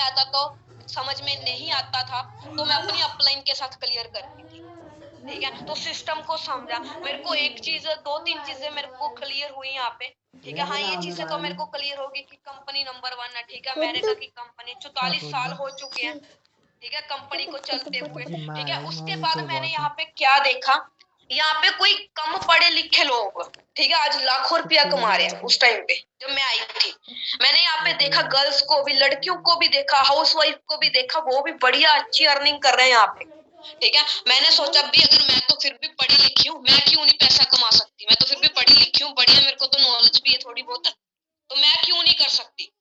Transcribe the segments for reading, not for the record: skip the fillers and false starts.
में आता तो समझ में नहीं आता था तो मैं अपनी अपलाइन के साथ क्लियर करती थी। ठीक है, तो सिस्टम को समझा। मेरे को एक चीज, 2-3 चीजें मेरे को क्लियर हुई यहाँ पे। ठीक है, हाँ ये चीजें तो मेरे को क्लियर होगी कि कंपनी नंबर 1 है। ठीक है, अमेरिका की कंपनी 44 साल हो चुके हैं। ठीक है, कंपनी को चलते हुए। ठीक है, उसके बाद मैंने यहाँ पे क्या देखा, यहाँ पे कोई कम पढ़े लिखे लोग, ठीक है, आज लाखों रुपया कमा रहे हैं। उस टाइम पे जब मैं आई थी, मैंने यहाँ पे देखा गर्ल्स को भी, लड़कियों को भी देखा, हाउसवाइफ को भी देखा, वो भी बढ़िया अच्छी अर्निंग कर रहे हैं यहाँ पे। ठीक है, मैंने सोचा भी अगर मैं तो फिर भी पढ़ी लिखी हूँ, मैं क्यों नहीं पैसा कमा सकती, मैं तो फिर भी पढ़ी लिखी हूँ, बढ़िया, मेरे को तो नॉलेज भी है थोड़ी बहुत, तो मैं क्यों नहीं कर सकती।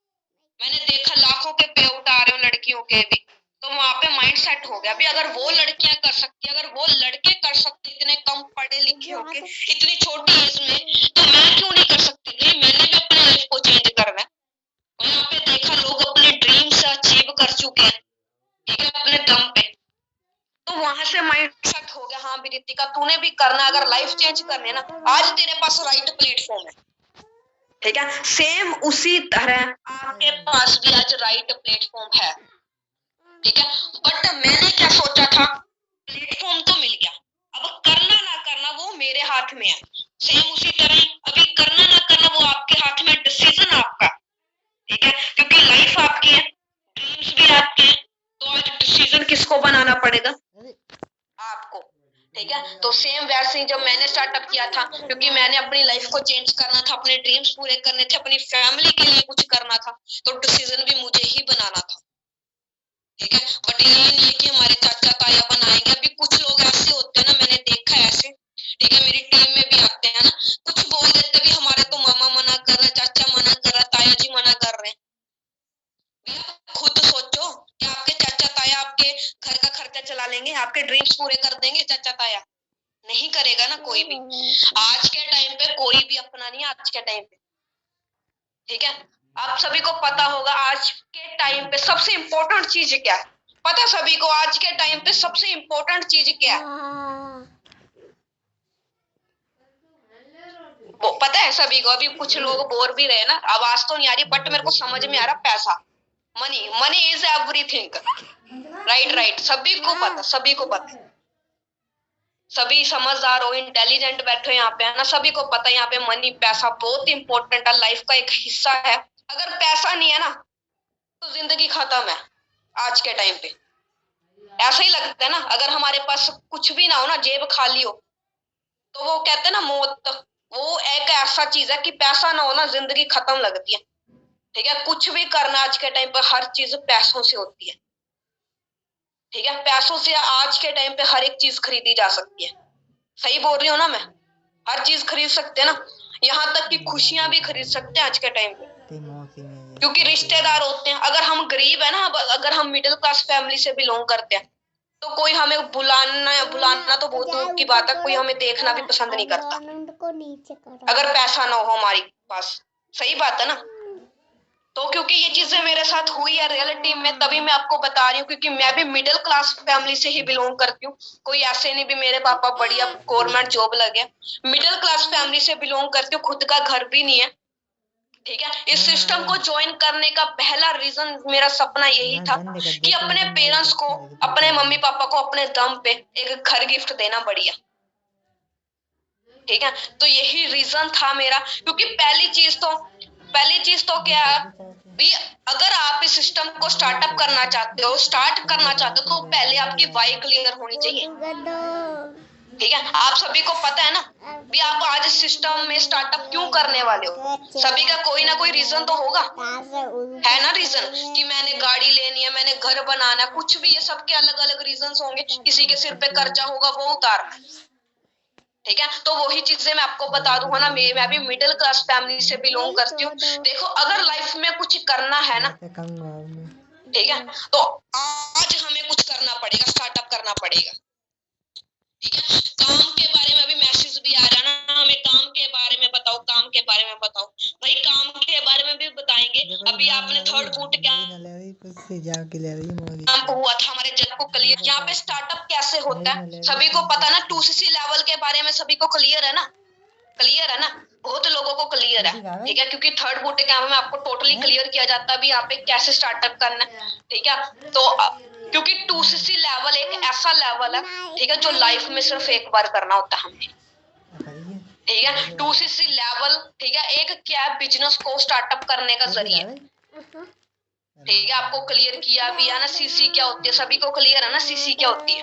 मैंने देखा लाखों के पे आउट आ रहे हो लड़कियों के भी, तो वहां पे माइंड सेट हो गया भी अगर वो लड़कियां कर सकती, अगर वो लड़के कर सकते इतने कम पढ़े लिखे होके इतनी छोटी एज में, तो मैं क्यों नहीं कर सकती। नहीं, मैंने भी अपने लाइफ को चेंज करना है। और यहाँ पे देखा लोग अपने ड्रीम से अचीव कर चुके हैं, ठीक है, अपने दम पे, तो वहां से माइंड सेट हो गया, हाँ भी रितिका तूने भी करना, अगर लाइफ चेंज करनी है ना, आज तेरे पास राइट प्लेटफॉर्म है। ठीक है, सेम उसी तरह आपके पास भी आज राइट प्लेटफॉर्म है। ठीक है, बट मैंने क्या सोचा था, प्लेटफॉर्म तो मिल गया, अब करना ना करना वो मेरे हाथ में है। सेम उसी तरह अभी करना ना करना वो आपके हाथ में, डिसीजन आपका। ठीक है, क्योंकि लाइफ आपकी है, ड्रीम्स भी आपके हैं, तो आज डिसीजन किसको बनाना पड़ेगा, आपको। ठीक है, तो सेम वैसे ही जब मैंने स्टार्टअप किया था, क्योंकि मैंने अपनी लाइफ को चेंज करना था, अपने ड्रीम्स पूरे करने थे, अपनी फैमिली के लिए कुछ करना था, तो डिसीजन भी मुझे ही बनाना था। ठीक है, बट ये नहीं है कि हमारे चाचा ताया बनाएंगे। अभी कुछ लोग ऐसे होते हैं ना, मैंने देखा है ऐसे, ठीक है, मेरी टीम में भी आते हैं ना, कुछ बोल देते भी हमारे तो मामा मना कर रहे, चाचा मना कर रहा, ताया जी मना कर रहे हैं। खुद सोचो कि आपके चाचा ताया आपके घर का खर्चा चला लेंगे, आपके ड्रीम्स पूरे कर देंगे चाचा ताया, नहीं करेगा ना कोई भी। आज के टाइम पे कोई भी अपना नहीं है, आज के टाइम पे। ठीक है, आप सभी को पता होगा आज के टाइम पे सबसे इम्पोर्टेंट चीज क्या है, पता सभी को आज के टाइम पे सबसे इम्पोर्टेंट चीज क्या है, वो पता है सभी को। अभी कुछ लोग बोल भी रहे ना, आवाज तो नहीं आ रही बट मेरे को समझ में आ रहा, पैसा, money, money is everything. Right right, सभी को पता, सभी को पता, सभी समझदार हो, इंटेलिजेंट बैठे यहाँ पे है ना, सभी को पता है यहाँ पे मनी, पैसा बहुत इंपॉर्टेंट है, लाइफ का एक हिस्सा है। अगर पैसा नहीं है ना तो जिंदगी खत्म है आज के टाइम पे। ऐसा ही लगता है ना, अगर हमारे पास कुछ भी ना हो ना, जेब खाली हो, तो वो कहते हैं ना मौत, वो एक ऐसा चीज है कि पैसा ना हो ना जिंदगी खत्म लगती है। ठीक है, कुछ भी करना आज के टाइम पे हर चीज पैसों से होती है। ठीक है, पैसों से आज के टाइम पे हर एक चीज खरीदी जा सकती है। सही बोल रही हूँ ना मैं, हर चीज खरीद सकते हैं ना, यहाँ तक कि खुशियां भी खरीद सकते हैं आज के टाइम पे, क्योंकि रिश्तेदार होते हैं। अगर हम गरीब है ना, अगर हम मिडिल क्लास फैमिली से बिलोंग करते हैं, तो कोई हमें बुलाना तो बहुत दूर की बात है, कोई हमें देखना भी पसंद नहीं करता अगर पैसा ना हो हमारे पास। सही बात है ना, तो क्योंकि ये चीजें मेरे साथ हुई है रियलिटी में, तभी मैं आपको बता रही हूँ, क्योंकि मैं भी मिडिल क्लास फैमिली से ही बिलोंग करती हूँ। कोई ऐसे नहीं भी मेरे पापा बढ़िया गवर्नमेंट जॉब लगे, मिडिल क्लास फैमिली से बिलोंग करती हूँ, खुद का घर भी नहीं है। ठीक है, इस सिस्टम को ज्वाइन करने का पहला रीजन, मेरा सपना यही था कि अपने पेरेंट्स को, अपने मम्मी पापा को अपने दम पे एक घर गिफ्ट देना बढ़िया। ठीक है, तो यही रीजन था मेरा, क्योंकि पहली चीज तो क्या है भी, अगर आप इस सिस्टम को स्टार्टअप करना चाहते हो, तो पहले आपकी वाई क्लियर होनी चाहिए। ठीक है, आप सभी को पता है ना भी आप आज इस सिस्टम में स्टार्टअप क्यों करने वाले हो, सभी का कोई ना कोई रीजन तो होगा, है ना रीजन, कि मैंने गाड़ी लेनी है, मैंने घर बनाना, कुछ भी, ये सबके अलग अलग रीजन होंगे। किसी के सिर पे कर्जा होगा, वो उतारना। ठीक है, तो वही चीजें मैं आपको बता दूं ना, मैं भी मिडिल क्लास फैमिली से बिलोंग करती हूँ। देखो, अगर लाइफ में कुछ करना है ना, ठीक है, तो आज हमें कुछ करना पड़ेगा, स्टार्टअप करना पड़ेगा। ठीक है, काम के बारे में अभी मैसेज भी आ रहा ना, हमें काम के बारे में बताओ, काम के बारे में बताओ। भाई काम के बारे में भी बताएंगे। अभी आपने थर्ड बूट कैंप हुआ था हमारे जन को क्लियर, यहाँ पे स्टार्टअप कैसे होता है सभी को पता ना, 2cc लेवल के बारे में सभी को क्लियर है ना, क्लियर है ना, बहुत लोगों को क्लियर है, ठीक है, क्योंकि थर्ड बूट कैंप में आपको टोटली क्लियर किया जाता है भी यहाँ पे कैसे स्टार्टअप करना है, ठीक है। तो क्योंकि 2cc लेवल एक ऐसा लेवल है, ठीक है, जो लाइफ में सिर्फ एक बार करना होता है हमें, ठीक है। 2cc लेवल, ठीक है, एक क्या बिजनेस को स्टार्टअप करने का जरिया, ठीक है, आपको क्लियर किया भी है ना। सीसी क्या होती है, सभी को क्लियर है ना सीसी क्या होती है,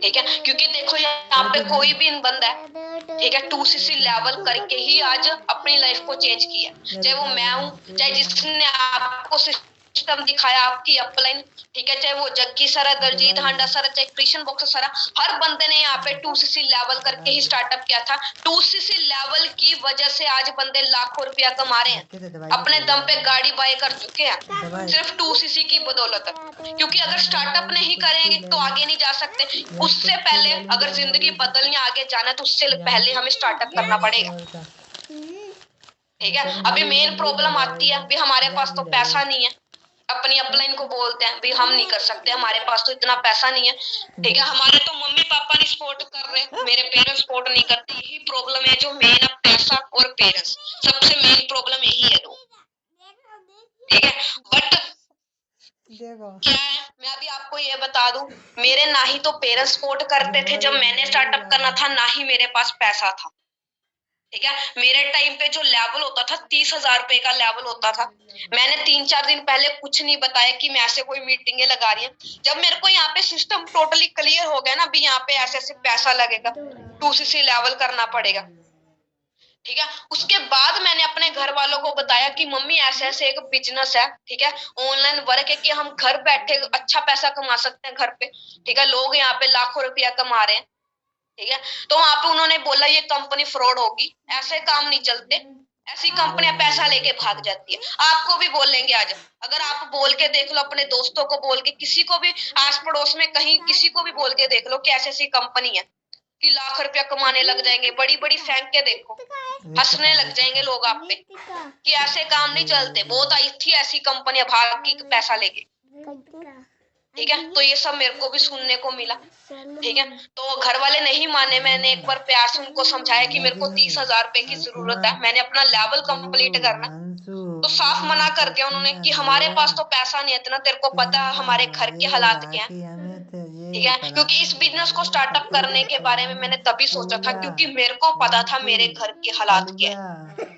ठीक है। क्योंकि देखो यहाँ पे कोई भी बंदा है, ठीक है, 2cc लेवल करके ही आज अपनी लाइफ को चेंज किया, चाहे वो मैं हूँ, चाहे जिसने आपको सिस्टम दिखाया आपकी अपलाइन, ठीक है, चाहे वो जग्गी सर है, दलजीत हांडा सर, चाहे कृष्ण बॉक्सर सर, हर बंदे ने यहाँ पे 2cc लेवल करके ही स्टार्टअप किया था। 2cc लेवल की वजह से आज बंदे लाखों रुपया कमा रहे हैं, अपने दम पे गाड़ी बाय कर चुके हैं, सिर्फ 2cc की बदौलत। क्योंकि अगर स्टार्टअप नहीं करेंगे तो आगे नहीं जा सकते। उससे पहले अगर जिंदगी बदलनी, आगे जाना, तो उससे पहले हमें स्टार्टअप करना पड़ेगा, ठीक है। अभी मेन प्रॉब्लम आती है भी हमारे पास तो पैसा नहीं है, अपनी अपलाइन को बोलते हैं भी हम नहीं कर सकते, हमारे पास तो इतना पैसा नहीं है, ठीक है। हमारे तो मम्मी पापा नहीं सपोर्ट कर रहे, मेरे पेरेंट्स सपोर्ट नहीं करते, यही प्रॉब्लम है जो मेन है, पैसा और पेरेंट्स, सबसे मेन प्रॉब्लम यही है दो, ठीक है। बट क्या है, मैं अभी आपको ये बता दूं, मेरे ना ही तो पेरेंट्स सपोर्ट करते थे जब मैंने स्टार्टअप करना था, ना ही मेरे पास पैसा था, ठीक है। मेरे टाइम पे जो लेवल होता था 30,000 रुपए का लेवल होता था। मैंने 3-4 दिन पहले कुछ नहीं बताया कि मैं ऐसे कोई मीटिंगें लगा रही हूँ। जब मेरे को यहाँ पे सिस्टम टोटली क्लियर हो गया ना, भी यहाँ पे ऐसे ऐसे पैसा लगेगा, 2cc लेवल करना पड़ेगा, ठीक है। उसके बाद मैंने अपने घर वालों को बताया कि मम्मी ऐसे ऐसे एक बिजनेस है, ठीक है, ऑनलाइन वर्क है, कि हम घर बैठे अच्छा पैसा कमा सकते हैं घर पे, ठीक है। लोग यहाँ पे लाखों रुपया कमा रहे हैं, ठीक है। तो वहां पे उन्होंने बोला ये कंपनी फ्रॉड होगी, ऐसे काम नहीं चलते, ऐसी कंपनियां पैसा लेके भाग जाती है। आपको भी बोलेंगे आज, अगर आप बोल के देख लो, अपने दोस्तों को बोल के, किसी को भी आस पड़ोस में कहीं किसी को भी बोल के देख लो कि ऐसी ऐसी कंपनी है कि लाख रुपया कमाने लग जाएंगे, बड़ी बड़ी फेंक के देखो, हंसने लग जाएंगे लोग आप पे कि ऐसे काम नहीं चलते। बहुत आई थी ऐसी कंपनियां भाग की पैसा लेके, ठीक है। तो ये सब मेरे को भी सुनने को मिला, ठीक है। तो घर वाले नहीं माने, मैंने एक बार प्यार से उनको समझाया कि मेरे को 30,000 रुपए की जरूरत है, मैंने अपना लेवल कंप्लीट करना, तो साफ मना कर दिया उन्होंने कि हमारे पास तो पैसा नहीं है इतना, तेरे को पता है हमारे घर के हालात क्या है, ठीक है। क्योंकि इस बिजनेस को स्टार्टअप करने के बारे में मैंने तभी सोचा था क्योंकि मेरे को पता था मेरे घर के हालात क्या है,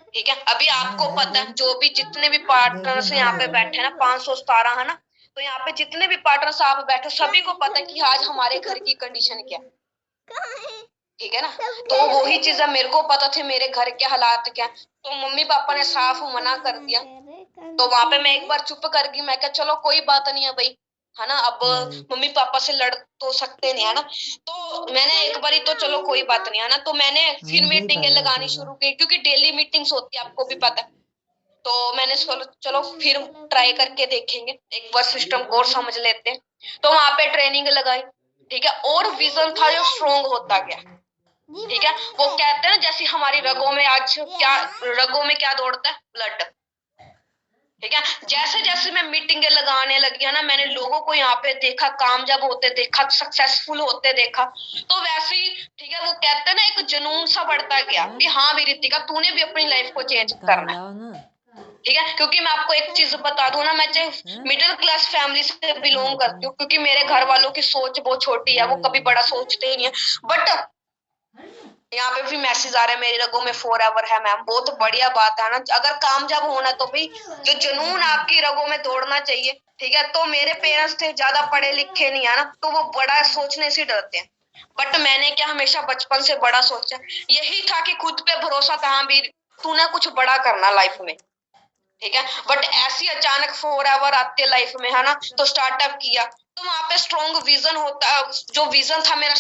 ठीक है। अभी आपको पता है जो भी जितने भी पार्टनर्स यहाँ पे बैठे हैं ना, 517 है ना, तो यहाँ पे जितने भी पार्टनर्स आप बैठे, सभी को पता है कि आज हमारे घर की कंडीशन क्या है, ठीक है ना। तो वही चीजें मेरे को पता थे मेरे घर के हालात क्या, तो मम्मी पापा ने साफ मना कर दिया। तो वहां पे मैं एक बार चुप कर गई, मैं क्या चलो कोई बात नहीं है भाई, है ना, अब मम्मी पापा से लड़ तो सकते नहीं, है ना। तो मैंने एक बारी तो चलो कोई बात नहीं, है ना, तो मैंने फिर मीटिंगें लगानी शुरू की, क्योंकि डेली मीटिंग्स होती है, आपको भी पता है। तो मैंने चलो फिर ट्राई करके देखेंगे, एक बार सिस्टम को और समझ लेते हैं। तो वहां पे ट्रेनिंग लगाई, ठीक है, और विजन था जो स्ट्रोंग होता गया, ठीक है। वो कहते हैं ना, जैसे हमारी रगों में आज क्या, रगों में क्या दौड़ता है, ब्लड, ठीक है। जैसे जैसे मैं मीटिंगें लगाने लगी है ना, मैंने लोगों को यहाँ पे देखा, कामयाब होते देखा, सक्सेसफुल होते देखा, तो वैसे ही, ठीक है, वो कहते हैं ना, एक जुनून सा बढ़ता गया कि हाँ भी रितिका, तूने भी अपनी लाइफ को चेंज करना है, ठीक है। क्योंकि मैं आपको एक चीज बता दूं ना, मैं चाहे मिडिल क्लास फैमिली से बिलोंग करती हूँ, क्योंकि मेरे घर वालों की सोच बहुत छोटी है, वो कभी बड़ा सोचते ही नहीं है। बट यहाँ पे भी मैसेज आ रहा है, मेरी रगों में फॉरएवर है मैम, बहुत बढ़िया बात है ना। अगर कामयाब होना तो भाई जो जुनून आपकी रगों में दौड़ना चाहिए, ठीक है। तो मेरे पेरेंट्स थे ज्यादा पढ़े लिखे नहीं है ना, तो वो बड़ा सोचने से डरते हैं। बट मैंने क्या हमेशा बचपन से बड़ा सोचा, यही था कि खुद पे भरोसा था, हाँ भी तूने कुछ बड़ा करना लाइफ में, ठीक है। बट ऐसी अचानक फॉरएवर आते लाइफ में, है ना, तो स्टार्टअप किया, तो वहां पे स्ट्रॉन्ग विजन होता, जो विजन था मेरा